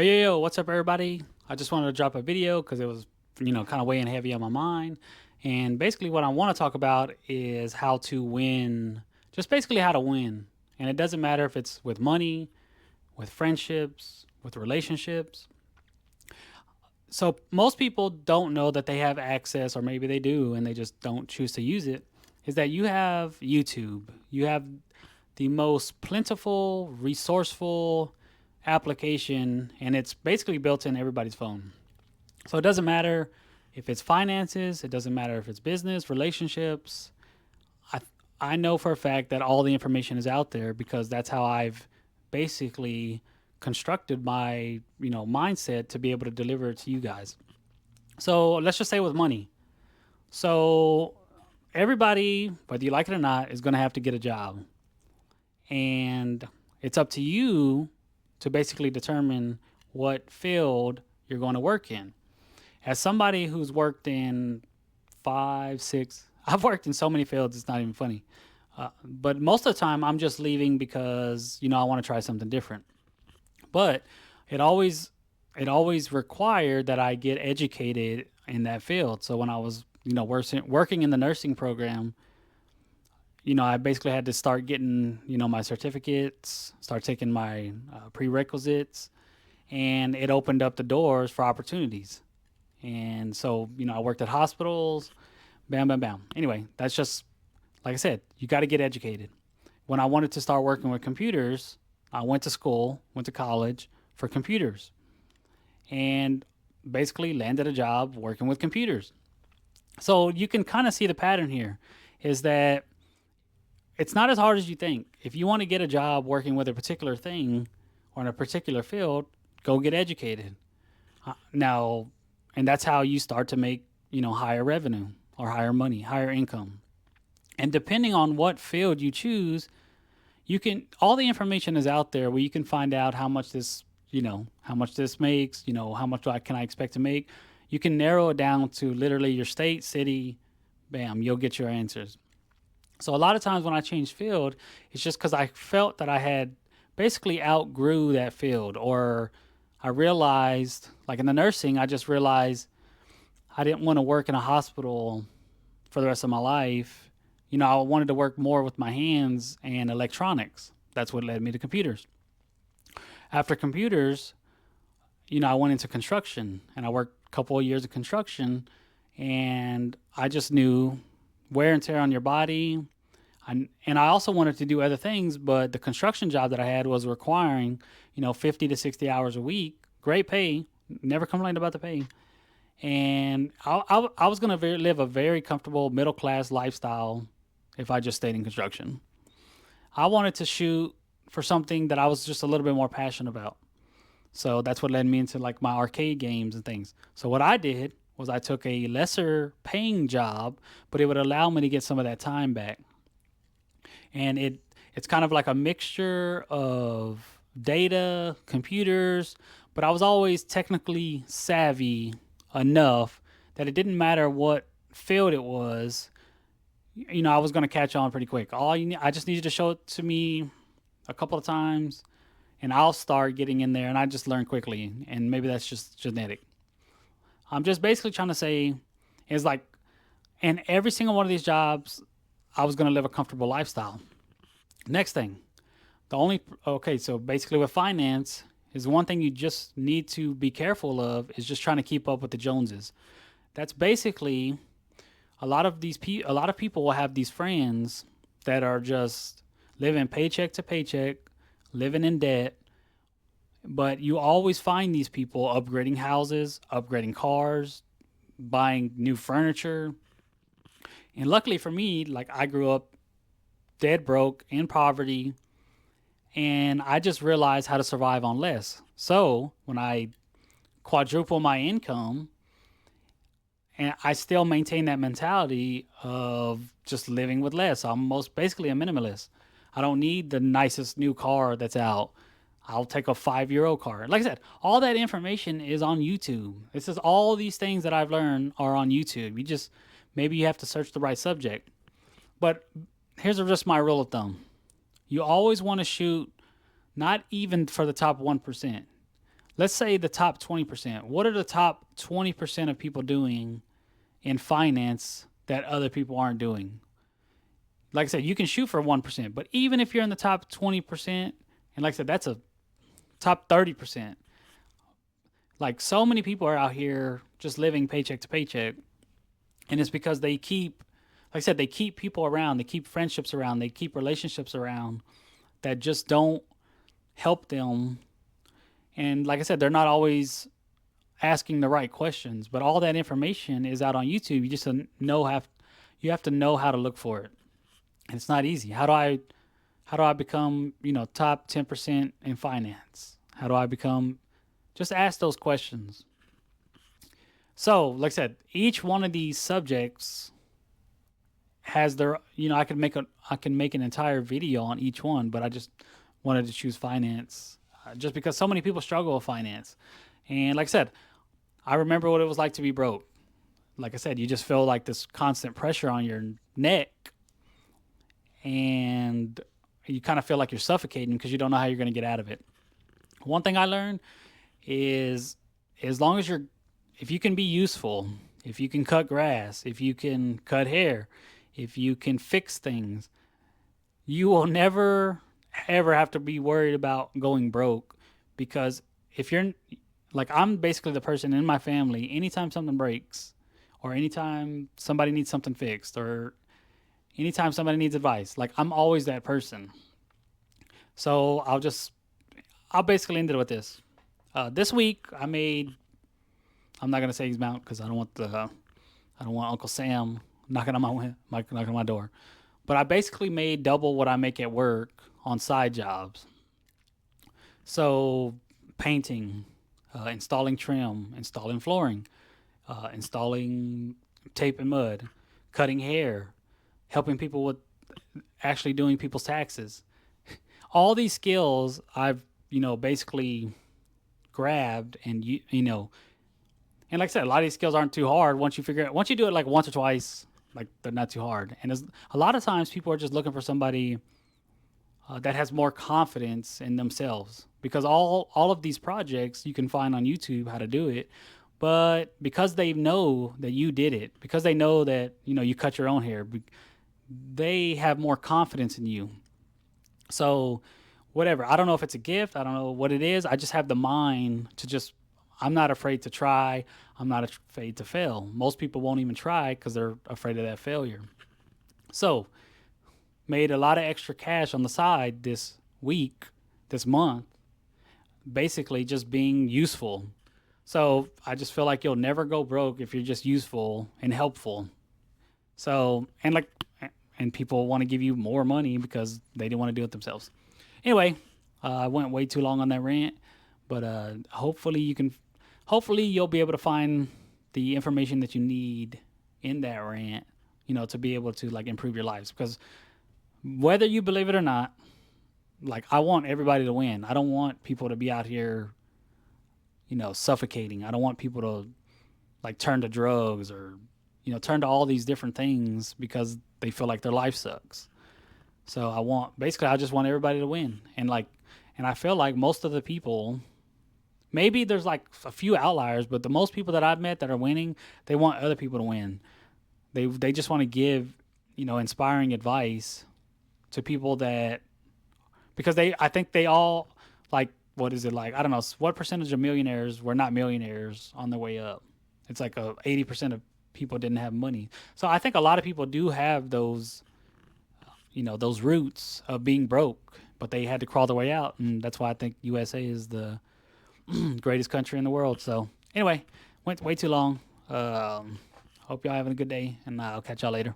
Yo, what's up, everybody? I just wanted to drop a video because it was, kind of weighing heavy on my mind. And basically, what I want to talk about is how to win, just basically how to win. And it doesn't matter if it's with money, with friendships, with relationships. So, most people don't know that they have access, or maybe they do, and they just don't choose to use it. Is that you have YouTube, you have the most plentiful, resourceful application, and it's basically built in everybody's phone. So it doesn't matter if it's finances, it doesn't matter if it's business, relationships. I I know for a fact that all the information is out there because that's how I've basically constructed my, mindset to be able to deliver it to you guys. So let's just say with money. So everybody, whether you like it or not, is going to have to get a job. And it's up to you to basically determine what field you're going to work in. As somebody who's worked in five, six, I've worked in so many fields, it's not even funny. But most of the time, I'm just leaving because I want to try something different. But it always it always required that I get educated in that field. So when I was working in the nursing program, I basically had to start getting, my certificates, start taking my prerequisites, and it opened up the doors for opportunities. And so, I worked at hospitals, bam, bam, bam. Anyway, that's just, like I said, you got to get educated. When I wanted to start working with computers, I went to school, went to college for computers, and basically landed a job working with computers. So you can kind of see the pattern here is that it's not as hard as you think. If you want to get a job working with a particular thing or in a particular field, go get educated. Now, and that's how you start to make, higher revenue or higher money, higher income. And depending on what field you choose, you can all the information is out there where you can find out how much this makes, how much can I expect to make. You can narrow it down to literally your state, city, bam, you'll get your answers. So a lot of times when I change field, it's just because I felt that I had basically outgrew that field, or I realized, like in the nursing, I just realized I didn't want to work in a hospital for the rest of my life. I wanted to work more with my hands and electronics. That's what led me to computers. After computers, I went into construction and I worked a couple of years of construction, and I just knew wear and tear on your body. And I also wanted to do other things, but the construction job that I had was requiring, 50 to 60 hours a week, great pay, never complained about the pay. And I was going to live a very comfortable middle class lifestyle if I just stayed in construction. I wanted to shoot for something that I was just a little bit more passionate about. So that's what led me into like my arcade games and things. So what I did was I took a lesser paying job, but it would allow me to get some of that time back. And it's kind of like a mixture of data, computers, but I was always technically savvy enough that it didn't matter what field it was. I was going to catch on pretty quick. I just needed to show it to me a couple of times, and I'll start getting in there, and I just learn quickly. And maybe that's just genetic. I'm just basically trying to say is like, in every single one of these jobs, I was going to live a comfortable lifestyle. Next thing, okay, so basically with finance, is one thing you just need to be careful of is just trying to keep up with the Joneses. That's basically a lot of people will have these friends that are just living paycheck to paycheck, living in debt, but you always find these people upgrading houses, upgrading cars, buying new furniture. And luckily for me, like I grew up dead broke in poverty, and I just realized how to survive on less. So when I quadruple my income, and I still maintain that mentality of just living with less. I'm most basically a minimalist. I don't need the nicest new car that's out. I'll take a 5-year-old car. Like I said, all that information is on YouTube. This is all these things that I've learned are on YouTube. Maybe you have to search the right subject. But here's just my rule of thumb. You always want to shoot not even for the top 1%. let's say the top 20%. What are the top 20% of people doing in finance that other people aren't doing? Like I said, you can shoot for 1%, but even if you're in the top 20%, and like I said, that's a top 30%. Like so many people are out here just living paycheck to paycheck, and it's because they keep, like I said, they keep people around, they keep friendships around, they keep relationships around that just don't help them. And like I said, they're not always asking the right questions, but all that information is out on YouTube. You just you have to know how to look for it. And it's not easy. How do I become, top 10% in finance? How do I become, just ask those questions. So, like I said, each one of these subjects has their, I can make an entire video on each one, but I just wanted to choose finance just because so many people struggle with finance. And like I said, I remember what it was like to be broke. Like I said, you just feel like this constant pressure on your neck, and you kind of feel like you're suffocating because you don't know how you're going to get out of it. One thing I learned is, as long as if you can be useful, if you can cut grass, if you can cut hair, if you can fix things, you will never ever have to be worried about going broke. Because if you're like, I'm basically the person in my family, anytime something breaks, or anytime somebody needs something fixed, or anytime somebody needs advice, like I'm always that person. So I'll basically end it with this. This week I made, I'm not gonna say his amount because I don't want Uncle Sam knocking on knocking on my door. But I basically made double what I make at work on side jobs. So painting, installing trim, installing flooring, installing tape and mud, cutting hair, helping people with actually doing people's taxes. All these skills I've, basically grabbed, and and like I said, a lot of these skills aren't too hard once you do it like once or twice, like they're not too hard. And a lot of times people are just looking for somebody that has more confidence in themselves, because all of these projects you can find on YouTube how to do it. But because they know that you did it, because they know that you cut your own hair, they have more confidence in you. So whatever, I don't know if it's a gift, I don't know what it is. I just have the mind to just, I'm not afraid to try. I'm not afraid to fail. Most people won't even try because they're afraid of that failure. So made a lot of extra cash on the side this month, basically just being useful. So I just feel like you'll never go broke if you're just useful and helpful. So, and people want to give you more money because they didn't want to do it themselves. Anyway, I went way too long on that rant, but hopefully you'll be able to find the information that you need in that rant, to be able to like improve your lives. Because whether you believe it or not, like I want everybody to win. I don't want people to be out here, suffocating. I don't want people to like turn to drugs or, turn to all these different things because they feel like their life sucks. So I just want everybody to win. And I feel like most of the people, maybe there's like a few outliers, but the most people that I've met that are winning, they want other people to win. They just want to give, inspiring advice to people that, because I think they all like, what is it like? I don't know. What percentage of millionaires were not millionaires on their way up? It's like 80% of people didn't have money. So I think a lot of people do have those, those roots of being broke, but they had to crawl their way out. And that's why I think USA is the greatest country in the world. So anyway, went way too long. Hope y'all having a good day, and I'll catch y'all later.